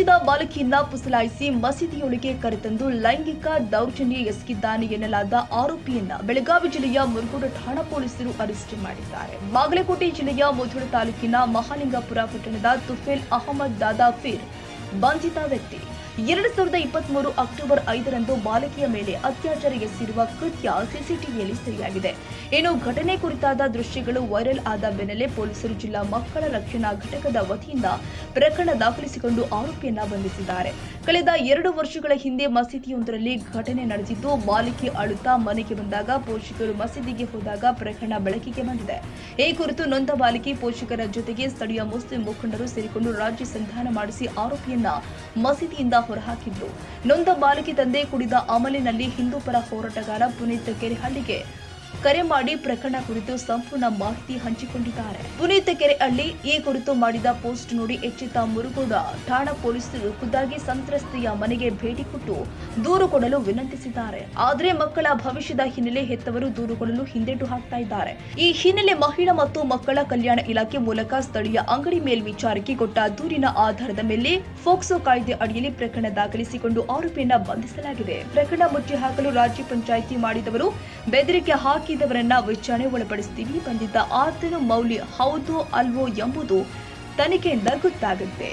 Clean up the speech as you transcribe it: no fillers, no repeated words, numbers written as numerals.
ವರ್ಷದ ಬಾಲಕಿಯನ್ನ ಪುಸಲಾಯಿಸಿ ಮಸೀದಿಯೊಳಗೆ ಕರೆತಂದು ಲೈಂಗಿಕ ದೌರ್ಜನ್ಯ ಎಸಗಿದ್ದಾನೆ ಎನ್ನಲಾದ ಆರೋಪಿಯನ್ನ ಬೆಳಗಾವಿ ಜಿಲ್ಲೆಯ ಮುರಗೋಡ ಠಾಣಾ ಪೊಲೀಸರು ಅರೆಸ್ಟ್ ಮಾಡಿದ್ದಾರೆ. ಬಾಗಲಕೋಟೆ ಜಿಲ್ಲೆಯ ಮುಧೋಳ ತಾಲೂಕಿನ ಮಹಾಲಿಂಗಪುರ ಪಟ್ಟಣದ ತುಫೇಲ್ ಅಹಮದ್ ದಾದಾಫೀರ್ ಬಂಧಿತ ವ್ಯಕ್ತಿ. 2023 ಅಕ್ಟೋಬರ್ 5ರಂದು ಬಾಲಕಿಯ ಮೇಲೆ ಅತ್ಯಾಚಾರ ಎಸಗಿರುವ ಕೃತ್ಯ ಸಿಸಿಟಿವಿಯಲ್ಲಿ ಸೆರೆಯಾಗಿದೆ. ಇನ್ನು ಘಟನೆ ಕುರಿತಾದ ದೃಶ್ಯಗಳು ವೈರಲ್ ಆದ ಬೆನ್ನಲ್ಲೇ ಪೊಲೀಸರು ಜಿಲ್ಲಾ ಮಕ್ಕಳ ರಕ್ಷಣಾ ಘಟಕದ ವತಿಯಿಂದ ಪ್ರಕರಣ ದಾಖಲಿಸಿಕೊಂಡು ಆರೋಪಿಯನ್ನ ಬಂಧಿಸಿದ್ದಾರೆ. ಕಳೆದ 2 ವರ್ಷಗಳ ಹಿಂದೆ ಮಸೀದಿಯೊಂದರಲ್ಲಿ ಘಟನೆ ನಡೆದಿದ್ದು, ಬಾಲಕಿ ಅಳುತ್ತಾ ಮನೆಗೆ ಬಂದಾಗ ಪೋಷಕರು ಮಸೀದಿಗೆ ಹೋದಾಗ ಪ್ರಕರಣ ಬೆಳಕಿಗೆ ಬಂದಿದೆ. ಈ ಕುರಿತು ನೊಂದ ಬಾಲಕಿ ಪೋಷಕರ ಜೊತೆಗೆ ಸ್ಥಳೀಯ ಮುಸ್ಲಿಂ ಮುಖಂಡರು ಸೇರಿಕೊಂಡು ರಾಜ್ಯ ಸಂಧಾನ ಮಾಡಿಸಿ ಆರೋಪಿಯನ್ನ ಮಸೀದಿಯಿಂದ ಹೊರಹಾಕಿದ್ರು. ನೊಂದ ಬಾಲಕಿ ತಂದೆ ಕುಡಿದ ಅಮಲಿನಲ್ಲಿ ಹಿಂದೂ ಪರ ಹೋರಾಟಗಾರ ಪುನೀತ್ ಕೆರೆಹಳ್ಳಿಗೆ ಕರೆ ಮಾಡಿ ಪ್ರಕರಣ ಕುರಿತು ಸಂಪೂರ್ಣ ಮಾಹಿತಿ ಹಂಚಿಕೊಂಡಿದ್ದಾರೆ. ಪುನೀತ್ ಕೆರೆಹಳ್ಳಿ ಈ ಕುರಿತು ಮಾಡಿದ ಪೋಸ್ಟ್ ನೋಡಿ ಎಚ್ಚೆತ್ತ ಮುರಗೋಡ ಠಾಣಾ ಪೊಲೀಸರು ಖುದ್ದಾಗಿ ಸಂತ್ರಸ್ತೆಯ ಮನೆಗೆ ಭೇಟಿ ಕೊಟ್ಟು ದೂರು ಕೊಡಲು ವಿನಂತಿಸಿದ್ದಾರೆ. ಆದರೆ ಮಕ್ಕಳ ಭವಿಷ್ಯದ ಹಿನ್ನೆಲೆ ಹೆತ್ತವರು ದೂರು ಕೊಡಲು ಹಿಂದೇಟು ಹಾಕ್ತಾ ಇದ್ದಾರೆ. ಈ ಹಿನ್ನೆಲೆ ಮಹಿಳಾ ಮತ್ತು ಮಕ್ಕಳ ಕಲ್ಯಾಣ ಇಲಾಖೆ ಮೂಲಕ ಸ್ಥಳೀಯ ಅಂಗಡಿ ಮೇಲ್ವಿಚಾರಕ್ಕೆ ಕೊಟ್ಟ ದೂರಿನ ಆಧಾರದ ಮೇಲೆ ಫೋಕ್ಸೋ ಕಾಯ್ದೆ ಅಡಿಯಲ್ಲಿ ಪ್ರಕರಣ ದಾಖಲಿಸಿಕೊಂಡು ಆರೋಪಿಯನ್ನ ಬಂಧಿಸಲಾಗಿದೆ. ಪ್ರಕರಣ ಮುಚ್ಚಿ ಹಾಕಲು ರಾಜ್ಯ ಪಂಚಾಯಿತಿ ಮಾಡಿದವರು ಬೆದರಿಕೆ ಹಾಕಿದವರನ್ನ ವಿಚಾರಣೆ ಒಳಪಡಿಸುತ್ತೀವಿ. ಬಂದಿದ್ದ ಆತನ ಮೌಲ್ಯ ಹೌದೋ ಅಲ್ವೋ ಎಂಬುದು ತನಿಖೆಯಿಂದ ಗೊತ್ತಾಗುತ್ತೆ.